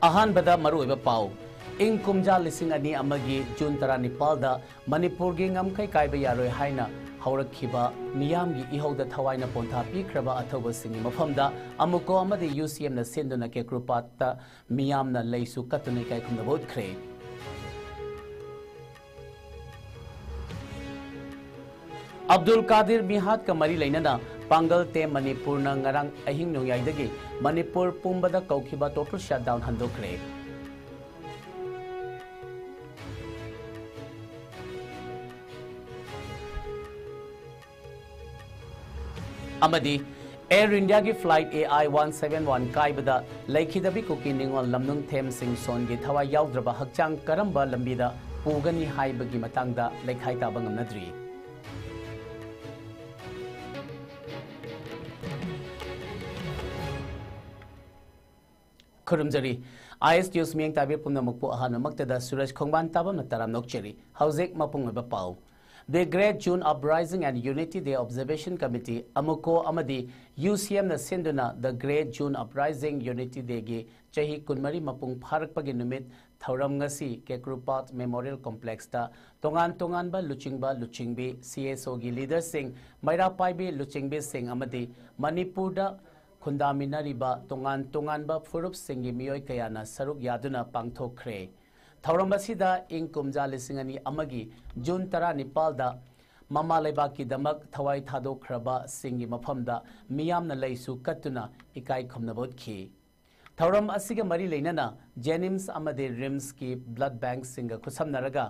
अहानबदा मरुइबा पाउ इंग कुमजा लिसिंग अनि अमगी जून 19 मणिपुर गी ngamkai kaiba yaroi haina हौरखिबा मियामगी इहौदा थवाइना पोंथा पीख्रबा अथौबा सिंगी मफमदा अमुको अमदि UCM ना सेंदुना के कृपाता मियामना लैसु कतुनै काय खुमदा बोधख्रे अब्दुल कादिर मिहात का मरी लैनना पांगल ते मणिपुर ना ngarang अहिंग नोयाइदगी मणिपुर पुंबदा कौखिबा टोटल शटडाउन हंदोख्रे अमदी एयर इंडिया की फ्लाइट AI-171 कायबदा लैखिदबी कुकी निंगोल लमनुंग थेम सिंह सोन की थवा याउद्रबा हक्चांग करंबा लंबीदा पुगनी हाइबगी मतंगदा लेखाई ताबा ngamnadri खुरुमजरी IS न्यूज मियंग ताबीर पुनमुकपु अहानमक्तदा सूरज खोंगबान ताबम नतराम नोकचेरी हौजेक मपुंगबा पाउ The Great June Uprising and Unity Day Observation Committee Amuko Amadi UCM na sinduna The Great June Uprising Unity Day gi chahi kunmari mapung pharakpagi numit thauram ngasi Kekrupat Memorial Complex ta tongan ba luchingbi CSO gi leaders sing maira paibi luchingbi sing amadi Manipur da khundaminariba tongan ba furup singi miyoi kayana saruk yaduna pangthokre थौरमसीदा इंग कुमजा लिसिंगनी अमगी जून 19 mama लेबाकी दमक थवाई थादोख्रबा सिंगी मफमदा मियामना लैसु कत्तुना इकाई खुमनबोदखी थौरम असिगा मरी लेनना जेनिम्स अमदे RIMS की blood bank सिंगा खुसमनरगा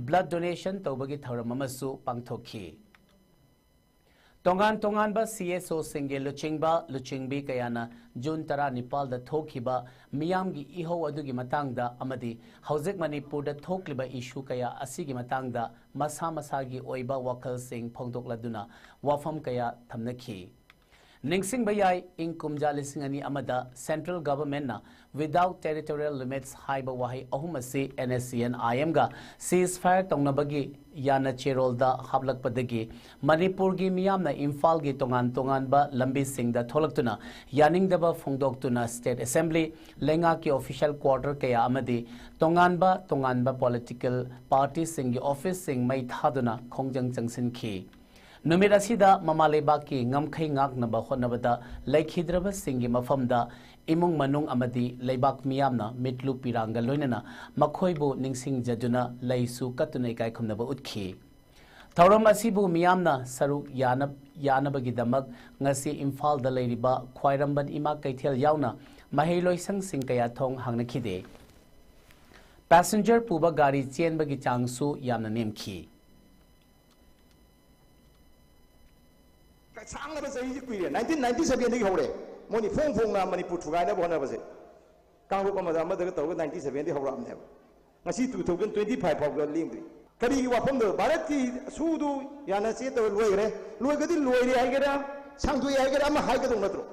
blood donation तौबगी थौरम अमसु पांगथोखी तोंगान बा CSO सिंगे लुचिंगबी कयाना जून 19 दा थोखिबा मियामगी इहो अदुगी मतंगदा अमदी हौजेक मणिपुर दा थोक्लिबा issue कया असिगी मतंगदा मसा मसागी ओइबा वखल सिंग फोंदोकलदुना वाफम कया थमनखी निंगसिंग बयाई इंग कुमजा लिसिंगनी अमदा सेंट्रल गवर्नमेंट ना विदाउट टेरिटोरियल लिमिट्स हाइबा वाही अहुमसी NSCN IM गा सीज फायर तोंगनबगी याना चेरोलदा हाबलकपदगी मणिपुर गी मियामना इम्फाल गी तोंगान बा लंबी सिंगदा थोलक्तुना यानिंगदबा फोंदोक्तुना स्टेट असेंबली लेंगा की ऑफिशियल क्वार्टर कया अमदी तोंगान बा पॉलिटिकल पार्टी सिंगी ऑफिस सिंग मै थादुना खोंजंग चंगसिनखी नुमित असिदा ममालेबा की ngamkhai ngaknaba hotnabada laikhidraba singi mafamda imung manung amadi leibak miyamna mitlu piranga loinana makhoibu ningsing jaduna laisu katunai kai khumnaba utkhi thauram asibu miyamna saruk yanabagi damak ngasi imphal da leiriba khwairamban ima kaithel yauna maheiloi sing kaya thong hangnakhide passenger puba gari chenbagi changsu yamna nemkhi सांगना सही कुइरे 1997 दि हौरे मोनि Phong Manipur थुगाइना बोना बसे Congo Kamada अमदग तौग 97 दि हौरामने ngasi 2025 फावग लिंग्रि करी वाफम दो भारत की सुदु याना से तो लोइगदि लोइरे हाइगरा सांगदुइ हाइगरा अमा हाइगदो नत्रो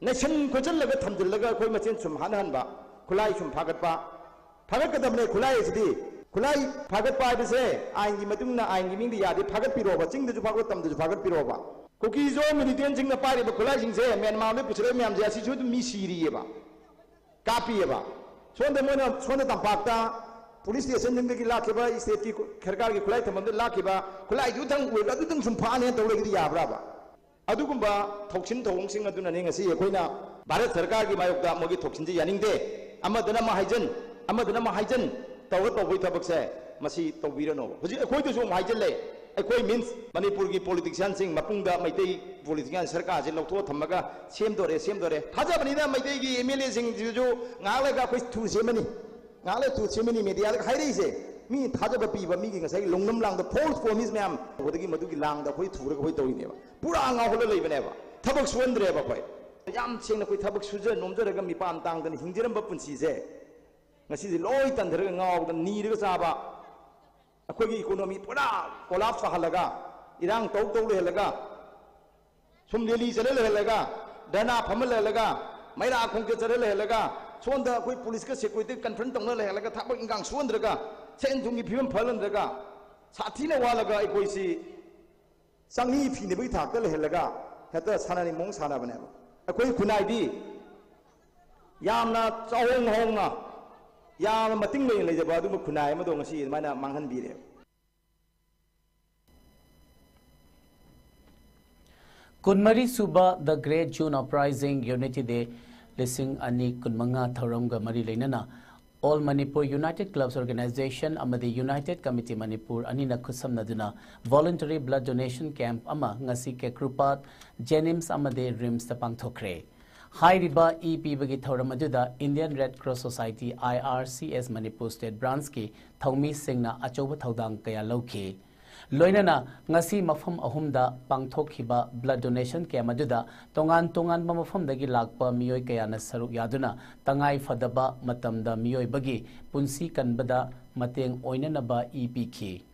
नेशन खोजल लगा थमदिल लगा कोइ मचेन सुम हानहनबा खुलाई सुम फागतबने खुलाई सिदि खुलाई फागत पाइबसे आइनगी मतुंगना आइनगी मिंग यादि फागत पिरोबा चिंगदजु फागत तमदजु फागत पिरोबा कुकी जो मिलिटेंट सिंगना पारिबा खुलाई सिंगसे म्यांमार ले पुछरे म्याम जे असिसु मी सीरियेबा कापियेबा सोंदे मोना सोंदे तंपाक्ता पुलिस स्टेशन जिंदगी लाखिबा स्टेट की सरकार की खुलाई थमदे लाखिबा खुलाई जुथंग उइगा जुथंग सुम फाने तौलेगि याब्राबा अदुगुंबा थौक्सिन थौंसिंग अदुना ने ngasi अखोइना भारत सरकार की मायोक्ता मोगी थौक्सिनजे यानिंगदे अमदना महाइजन तौबई थबक से मसी तौबीरनो हुजी अखोइदु सो हाइजले अखोइ मीन्स मणिपुर की पॉलिटिशियन सिंग मपुंगदा मैतै पॉलिटिशियन सरकार से लौथो थमगा सेमदोरे थाजबनिना मैतै की MLA सिंग जो ngalega अखोइ थु सेमनी मीडिया ला हाइरैसे मी थाजब पीबा मी की ngasai longnam lang the false promise मैम होदगी मदुगी lang द अखोइ थुरग अखोइ तौइनेबा पूरा nगाहोल लेबनेबा थबक सुंद्रेबा अखोइ याम सेंग अखोइ थबक सुज नोमजरगा मिपाम तांगदन हिंजिरंबा पुंसीसे ngasi loi tandrega ngawda nirega chaba akhoi economy pura collapse halaga irang tau lehalaga sum leli chale lehalaga dana phamal lehalaga maira khongke chale lehalaga sonda akhoi police ka security confront tongna lehalaga thapak ingang suandraga sen thungi phim phalandraga sathina walaga akhoi si sangni phine bai thakta lehalaga heta sanani mong sana bane akhoi khunai di yamna chawong hongna yam mating le le jaba du khunai ma dong si mana manghan bi re Kunmari Suba the Great June Uprising Unity Day Lising Ani Kunmanga Tharamga Mari Lainana All Manipur United Clubs Organization Amadi United Committee Manipur Anina Kusamnaduna Voluntary Blood Donation Camp Ama Ngasi Kekrupat Jenims Amade Rims the Pangthokre Hai Riba EP Bagi Thoramaduda Indian Red Cross Society IRCS Manipur State Branch Ki Thongmi Singna Achoba Thaudang Kaya Loki Loinana ngasi mafam ahumda pangthokhiba blood donation camp aduda tongan mafam dagi lakpa miyoi kayana saruk yaduna tangai fadaba matamda miyoi bagi punsi kanbada mateng oinanaba EPK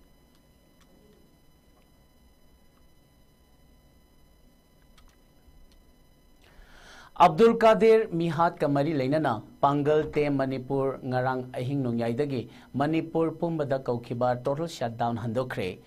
Abdul Qadir Mihat Kamari Lainana Pangal Te Manipur Ngarang Ahing Nungyai Manipur Pumbada Kaukiba total shutdown handokre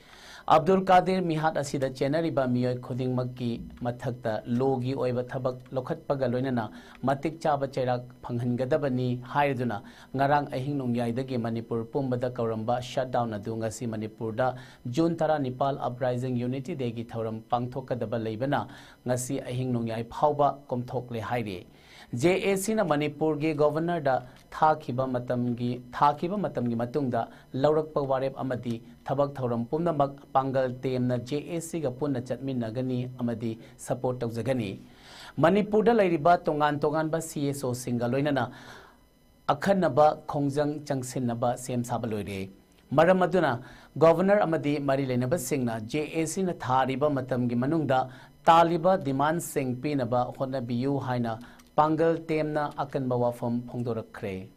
Abdul Qadir Mihat Asida Chenariba Miyoi Khuding Maki Mathakta Logi Oiba Thabak Lokhat Pagaloinana Matik Chaba Cherak Panghangadabani Haiduna Ngarang Ahing Nungyai Manipur Pumbada Kauramba shutdown Adunga Si Manipur da June Tara Nepal Uprising Unity Degi Thauram Pangthokadaba Leibana Ngasi Ahing Nungyai Phauba Komthok Le Hairi JAC na Manipur ge governor da thakiba matamgi matungda laurakpa warep amadi thabak thauram pumnamak pangal temna JAC ga punna chatminagani amadi support tawjagani Manipur da lairiba tongan ba CSO singa loinana akhanaba khongjang changsinnaba sem saba loire maram aduna governor amadi mari leinaba singna JAC na thariba matamgi manungda taliba demand sing pinaba honabiyu haina Pangal Temna Akan Bawafam Pongdorakre.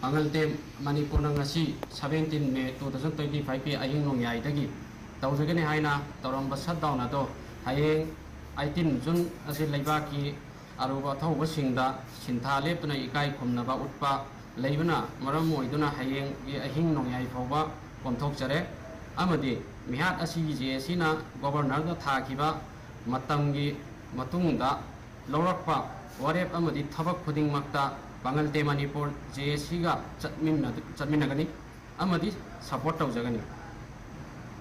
Pangalte Manipur ngasi 17 May 2025 ahing nongyai dagi tawjagani haina tawramba shutdown ado hayeng 18 June asi leibaki aruba thauba singda sintha lepna ikai khumnaba utpa leibana maram moiduna hayeng gi ahing nongyai phawba komthok jare amadi mihat asi JAC na governor da thakiba matamgi matungda laurakpa warep amadi thabak khuding makta Pangalte Manipur JAC ga chatminagani amadi support tawjagani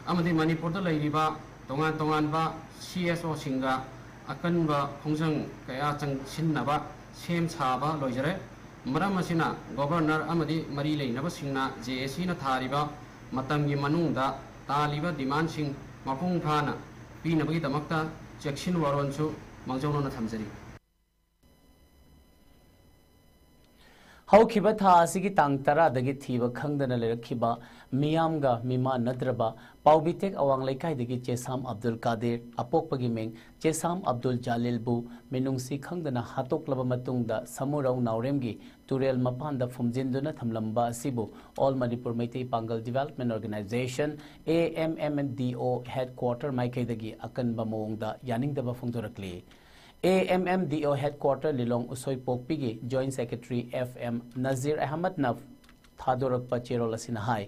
amadi Manipur da lairiba tongan ba CSO singa akanba khongjang kaya changsinnaba sem chaba loijare maram asina governor amadi mari leinaba singna JAC na thariba matamgi manungda taliba demand sing mapung phana pinabagi damakta checksin waronchu mangjawna thamjari Haukiba tha asigi tang tara dagi thiba khangdana lerakhiba miyamga mima nadraba paubitek awang laikai dagi Chesam Abdul Qadir apokpagi meng Chesam Abdul Jalil bu menungsi khangdana hatoklaba matungda samurau nauremgi turel mapanda fumjinduna thamlamba asibu All Manipur Meitei Pangal Development Organization AMMDO headquarter maikai dagi akanba mawongda yaningdaba phongdorakli AMMDO headquarter Lilong Usoi Pokpigi Joint Secretary FM Nazir Ahmad Naf Thadorak Pachero Lasinahai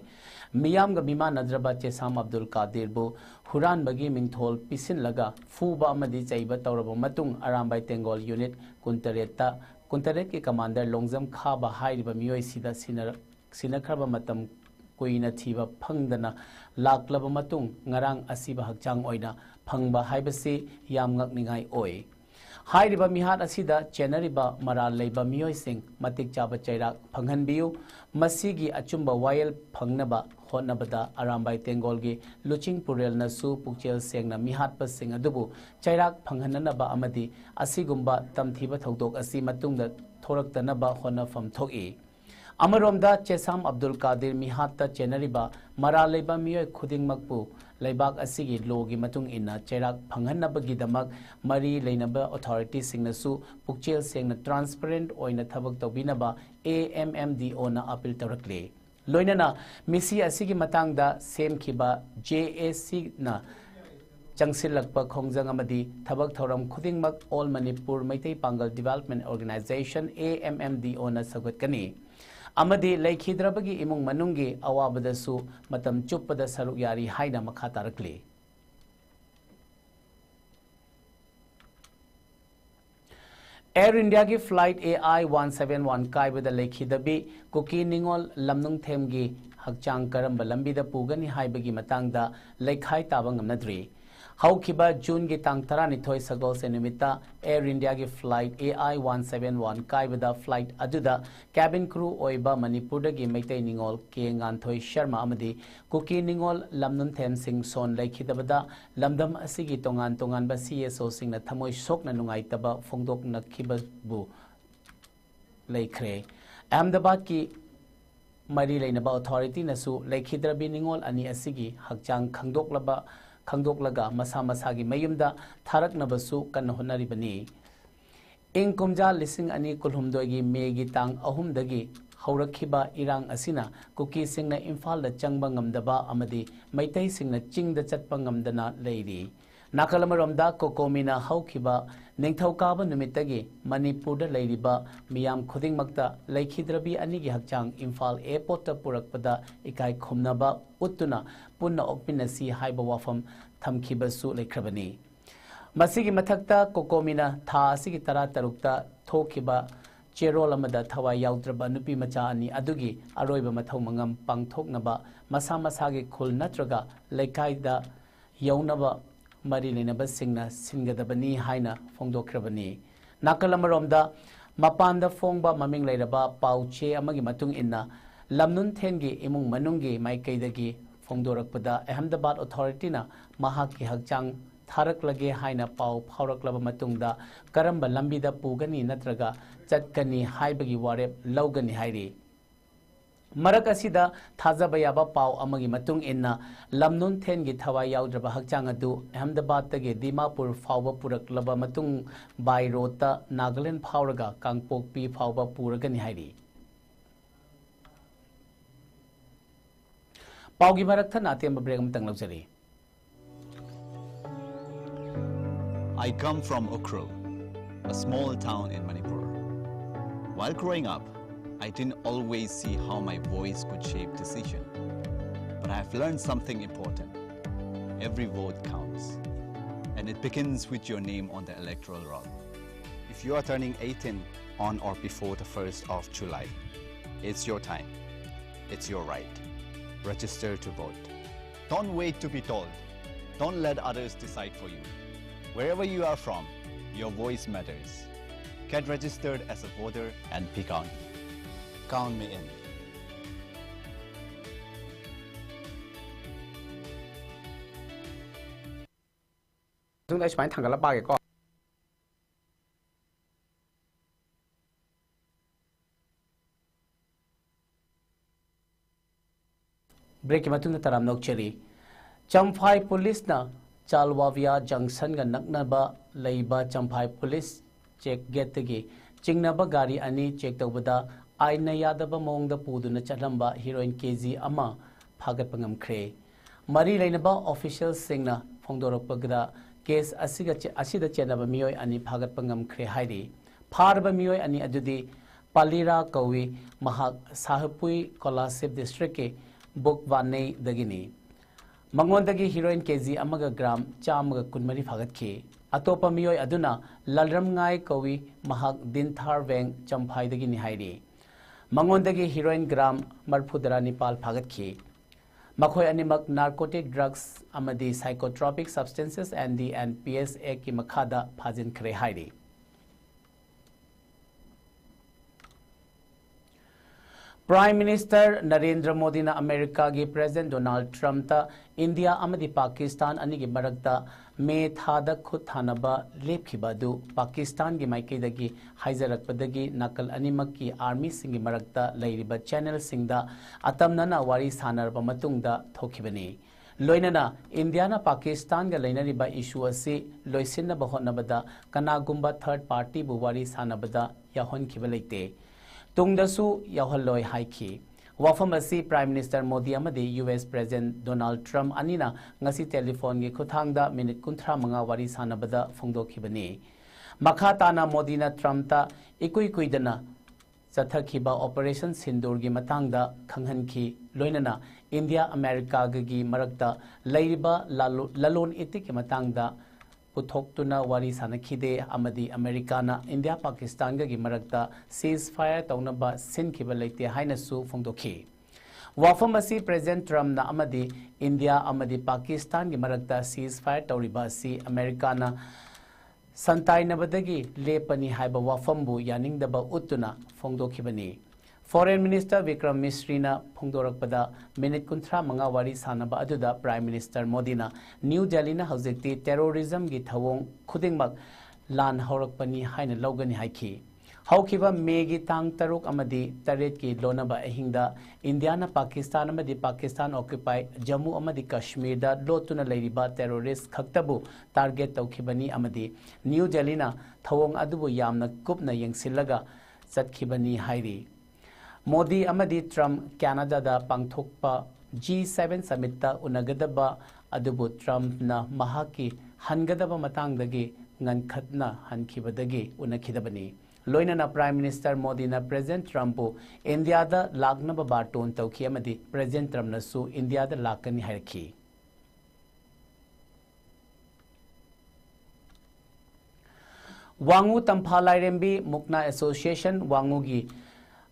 Miyam Gamima Nadraba Chesam Abdul Qadir Bu Huran Bagi Mingthol Pisin Laga Fuba Amadi Chaiba Tauraba Matung Arambai Tengol Unit Kuntaret ki Commander Longzam Khaba Hairiba Miyoi Sida Sinakraba Matam Kuina Thiba Phangdana Laklaba Matung Ngarang Asiba Hakchang Oina Phangba Haibasi Yam Ngakningai Oi Hairiba mihat asida chenariba maral leiba miyoi sing matik chaba chairak phanghanbiu masigi achumba wayel phangnaba honnabada arambai tengolgi luching purel na su pukchel sengna mihat pa sing adubu chairak phanghananaba amadi asigumba tamthiba thodok asi matungda thoraktanaba honnafam thoki Amaromda Chesam Abdul Qadir mihatta chenariba maral leiba miyoi khudingmakpu Laibak asigi logi matung inna cherak phanghanabagi damak mari leinaba authority singnasu pukchel sengna transparent oina thabak tawbinaba AMMDO na appeal tawrakle लोइनना मिसी असिगी मतंगदा सेमखिबा JAC ना चंगसिलकपा खोंजंग अमदी थबक थौरम खुदिंगमक all Manipur Meitei Pongal development organisation AMMDO ना सगतकनी अमदी लेखिद्रबगी इमुंग मनुंगी अवाबदसु मतम चुप्पदा सरुक यारी हाइना मखा तारकली Air India की फ्लाइट AI-171 कायबद लेखिदबी कुकी निंगोल लमनुंग थेमगी हकचांग करंब लंबीदा पुगनी हाइबगी मतंगदा लेखाई ताबा ngamnadri हौखिबा जून की तांग 12 सगोल से निमित्ता एयर इंडिया की फ्लाइट AI-171 कायबदा फ्लाइट अदुदा कैबिन क्रू ओइबा मणिपुरदगी मैतै निंगोल के nganthoi शर्मा अमदी कुकी निंगोल लमनुन थेम सिंह सोन लेखिदबदा लमदम असिगी तोंगान तोंगानबा CSO सिंगना थमोइ सोकना नुंगाइतबा फोंदोकनखिबबु लेखरे अहमदाबाद की मरी लेनबा अथॉरिटी नसु लेखिद्रबी निंगोल अनि असिगी हकचांग खंगदोकलगा मसा मसागी मयुमदा थारकनबसु कन्न होनरिबनी इंग कुमजा लिसिंग अनि कुलहुमदोगी मेगी तांग अहुमदगी हौरखिबा इरांग असिना कुकी सिंगना इम्फाल दा चंगबा ngamdaba अमदी मैतै सिंगना चिंगदा चटपा ngamdana लेरी नाकलमरोमदा कोकोमिना हौखिबा निंगथौकाबा नुमित्तगी मणिपुरदा लेरिबा मियाम खुदिंगमक्ता लेखिद्रबी अनिगी हकचांग इम्फाल एयरपोर्ट पुरकपदा इकाई खुमनबा उत्तुना पुन्ना ओकमिनसी हाइबा वाफम थमखिबसु लेख्रबनी मसिगी मथक्ता कोकोमिना था असिगी तरा तरुक्ता थोखिबा चेरोल अमदा थवाई याउद्रबा नुपी मचा अनि अदुगी अरोइबा मथौ मंगम पांगथोकनबा मसा मसागी खुल नत्रगा लेखाइदा यौनबा मरी लेनबा सिंगना सिनगदबनी हाइना फोंदोख्रबनी नाकलमरोमदा मपानदा फोंगबा ममिंग लेरबा पाउचे अमगी मतुंग इन्ना लमनुन थेनगी इमुंग मनुंगी माइकैदगी फोंदोरकपदा अहमदाबाद अथॉरिटीना महाकी हकचांग थारकलगे हाइना पाउ फाउरकलबा मतुंगदा करंबा लंबीदा पुगनी नत्रगा चटकनी हाइबगी वारेप लौगनी हाइरी मरक असिदा थाजबा याबा पाउ अमगी मतुंग इन्ना लमनुन थेनगी थवाई याउद्रबा हकचांग अदु अहमदाबाद तगे दीमापुर फाउबा पुरकलबा मतुंग बाय रोडता नागालैंड फाउरगा कांगपोकपी फाउबा पुरगनी हाइरी पाउगी मरकथा नातेम ब्रेक अमतंग लौजरी I come from Ukhrul, a small town in Manipur. While growing up, I didn't always see how my voice could shape decision. But I have learned something important. Every vote counts. And it begins with your name on the electoral roll. If you are turning 18 on or before the 1st of July, it's your time. It's your right. Register to vote. Don't wait to be told. Don't let others decide for you. Wherever you are from, your voice matters. Get registered as a voter and be counted. Count me in. chúng ta phải thằng cái là ba cái con break की मतुन तराम नौचरी Champhai police ना चालवाविया junction का नकनबा लेबा Champhai police check gate की चिंगनबा गाड़ी अनि check तौबदा आइना यादबा मोंगदा पुदुना चलंबा heroine KG अमा फागत पंगमख्रे मरी लेनबा ऑफिशियल सिंगना फोंदोरपगदा केस असिदा चेनबा मियोय अनि फागत पंगमख्रे हाइरी फारबा मियोय अनि अदुदी पालीरा कौवी महाक साहपुई कोलासिब डिस्ट्रिक्ट के बुकवाने दगिनी मंगोंदगी हीरोइन केजी अमगा ग्राम चामगा कुनमरी फागतखी अतोपा मियोय अदुना ललरमंगाई कौवी महाक दिनथार वेंग चंफाइदगी निहाइरी मंगोंदगी हीरोइन ग्राम मरफुदरा निपाल फागतखी मखोय अनिमक नार्कोटिक ड्रग्स अमदी psychotropic substances and the NPS act की मखादा फाजिनख्रे हाइरी प्राइम मिनिस्टर नरेंद्र मोदी ना अमेरिका की प्रेसिडेंट डोनाल्ड ट्रम्प ता इंडिया अमदी पाकिस्तान अनि की मरकता मे थादा खुद थानबा लेपखिबदु पाकिस्तान की माइकेदगी हाइजरकपदगी नकल अनिमक की आर्मी सिंह की मरकता लेरिबा चैनल सिंगदा अतमनना वारी सानरबा मतुंगदा थोखिबनी लोइनना इंडिया ना पाकिस्तान का लेनरिबा इशू असि लोइसिनबा होनबदा कनागुंबा थर्ड पार्टी बु वारी सानबदा याहोनखिबा लेते तुंगदसु याहलोय हाइखी Wafam asi Prime Minister Modi amadi US President Donald Trump anina ngasi telephone gi khuthangda minute 35 wari sanabada phongdokhibani. Makha tana Modi na Trump ta ikui kuidana Sathakhiba Operation Sindur gi matangda khanghanki loinana India America gi marakta leiriba lalon itik gi matangda puthok-tuna wari sanakhide amadi Americana India Pakistan gi marakta ceasefire taunaba sinkhiba leite hainasu phongdokhi. Wafam asi President Trump na amadi India amadi Pakistan gi marakta ceasefire tauriba asi Americana Santainabadagi lepani haiba wafambu yaningdaba utuna phongdokhibani. Foreign Minister Vikram Misri na phongdorakpada minute 35 wari sanaba aduda Prime Minister Modi na New Delhi na hojikti terrorism gi thawong khudingmak lan horakpani haina logani haiki. Haukiba Megi tang taruk amadi taret ki lonaba ahingda India na Pakistan amadi Pakistan occupy Jammu amadi Kashmir da lotuna leiriba terrorist khaktabu target tawkhibani amadi New Delhi na thawong adubu yamna kupna yengsillaga chatkibani hairi. Modi amadi Trump Canada da pangthokpa G7 summit ta unagadaba adubu Trump na mahaki hangadaba matangdagi ngankhatna hankibadagi unakhidabani. Loinana Prime Minister Modi na President Trump India da lagnaba barton tawki amadi President Trump na su India da lakani hairki. Wangu Tamphalai Rembi Mukna Association Wangu gi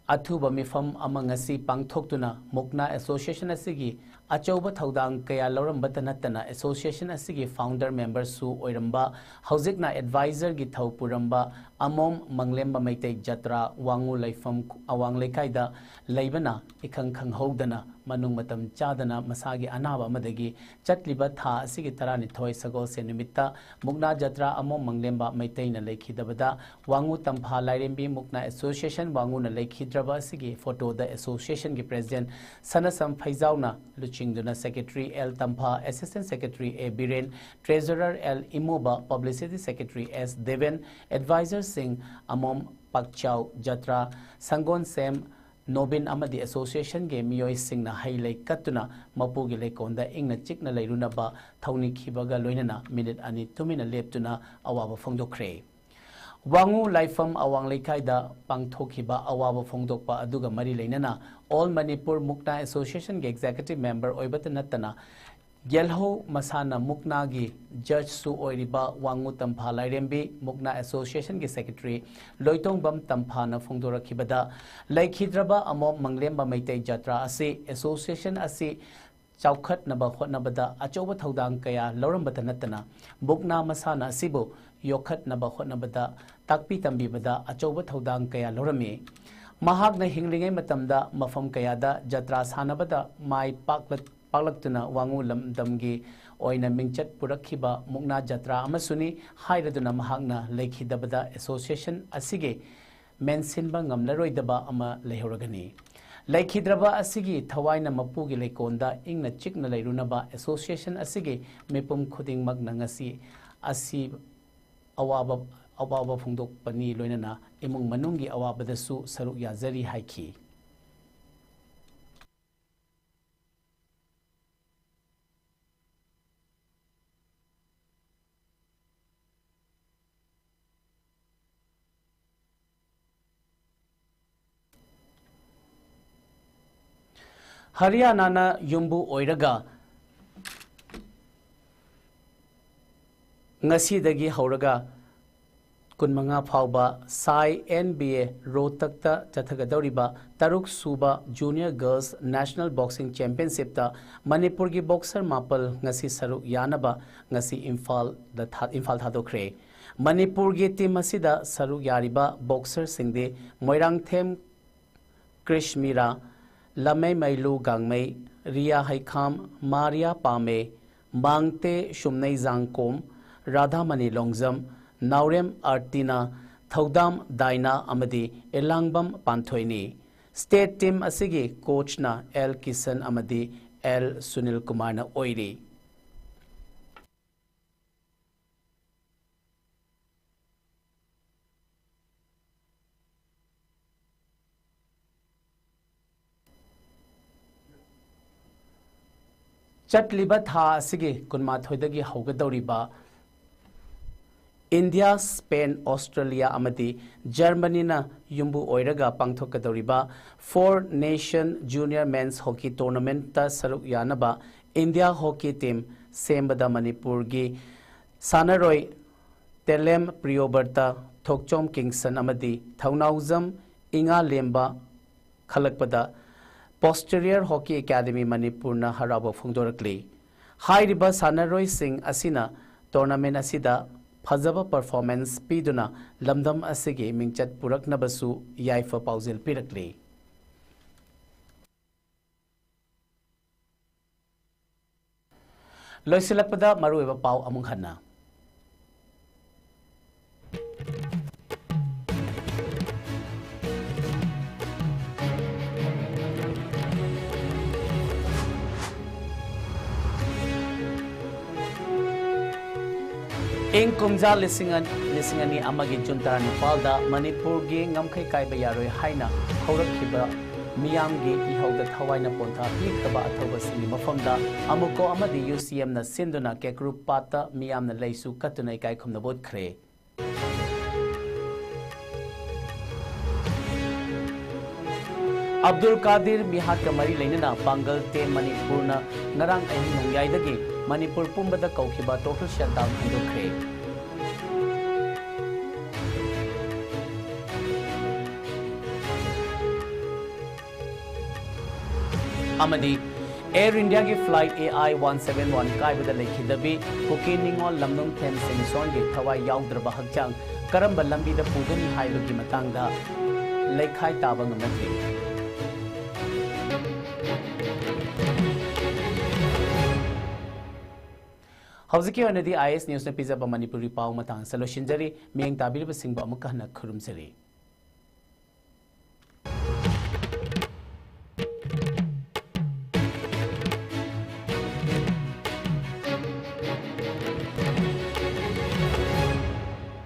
Athuba mifam amangasi pangthoktuna Mukna Association asigi achauba thaudang kaya laurambata natana Association asigi founder member su oiramba haujikna advisor gi thawpuramba amom manglemba maitei jatra wangu laifam awang lekaida leibana ikhang khang hodana manung matam chadana masagi anaba amadagi chatliba tha asigi tarani thoi sagol se nimitta Mukna jatra amom manglemba maitei na lekhidabada wangu tampha lairembi Mukna Association wangu na lekhidraba asigi photo the association gi president sanasam phaizauna luchingduna secretary L Tampha assistant secretary A Biren treasurer L Imoba publicity secretary S Deven advisor Singh amom pakchau jatra sangon sem Nobin amadi association ge miyoi singna hailai katuna mapugi lekonda ingna chikna leirunaba thawni khibaga loinana minute ani tumina leptuna awaba phongdokre. Wangu laifam awang leikaida pangthokhiba awaba phongdokpa aduga mari leinana All Manipur Mukna Association ge executive member oibata natana Yelho Masana Mukna gi judge su oiriba Wangu Tampha Lairembi Mukna Association gi secretary Loitongbam Tampha na phongdorakhibada laikhidraba amo manglemba maitei jatra asi association asi chaukhat naba hotnabada achoba thaudang kaya laurambata natana Mukna Masana asibu yokhat naba hotnabada takpi tambibada achoba thaudang kaya laurami mahakna hinglingai matamda mafam kayada jatra sanabada mai paklaktuna wangu lamdamgi oina mingchat purakhiba Mukna jatra amasuni hairaduna mahakna lekhidabada association asige mensinba ngamlaroidaba ama lehoragani laikhidraba asigi thawaina mapugi lekonda ingna chikna leirunaba association asigi mepum khudingmak nangasi asi awaba phongdokpani loinana imung manungi awabadasu saruk yazari haiki. Haryana na yumbu oiraga ngasidagi hauraga kunmanga phauba Sai NBA Rohtakta Chathagadoriba Taruk Suba Junior Girls National Boxing Championship ta Manipur gi boxer mapal ngasi saruk yanaba ngasi Imphal thadokre Manipur gi team asida saruk yariba boxer singde Moirangthem Krishmira Lamei Mailu Gangmei Ria Haikham Maria Pame Mangte Shumnei Zangkom Radhamani Longzam Naurem Artina Thaudam Daina Amadi Elangbam Panthoini State Team Asigi Coach na L Kisan Amadi L Sunil Kumar na Oiri. ꯆꯠꯂꯤꯕ ꯊꯥ ꯑꯁꯤꯒꯤ 12ꯗꯒꯤ ꯍꯧꯒꯗꯧꯔꯤꯕ India, Spain, Australia, amadi Germany-na yumbu oiraga pangthokadoriba 4-nation junior men's hockey tournament ta saruk yanaba India hockey team sembada Manipur gi sanaroi Telem Priyoberta Thokchom Kingston amadi Thaunauzam Inga Lemba khalakpada Posterior Hockey Academy Manipur na haraba phongdorakli hairiba sanaroi sing asina tournament asida Fazaba performance piduna lamdam asigi mingchat puraknabasu yaifa pauzil pirakli. Loisilakpada maruiba pau amung hanna. Ing kumja lisingani amagi junta Nepalda Manipur gi ngamkhai kaiba yaroi haina haurakhiba miyamgi ihauda thawaina pontha piktaba athoba singi mafamda amuko amadi UCM na sinduna kekru pata miyamna leisu katunai kai khumna bot khre Abdul Qadir Mihat Kamari Lainana Bangal Te Manipurna Narang Ahi Nongyai Manipur Pumbada Kaukiba total shutdown handokre. Amadi Air India ki flight AI 171 kaibada lekhidabi Phuket Ningol Lamnung Them Singson gi thawai yaudrba hakchang karamba lambi da pugani haibagi matangda lekhai taba ngamnatri. Howziki onadi IS News na pizza ba Manipuri pau matang salo shinjari miyang tabiri ba singba amukah na khurumsari.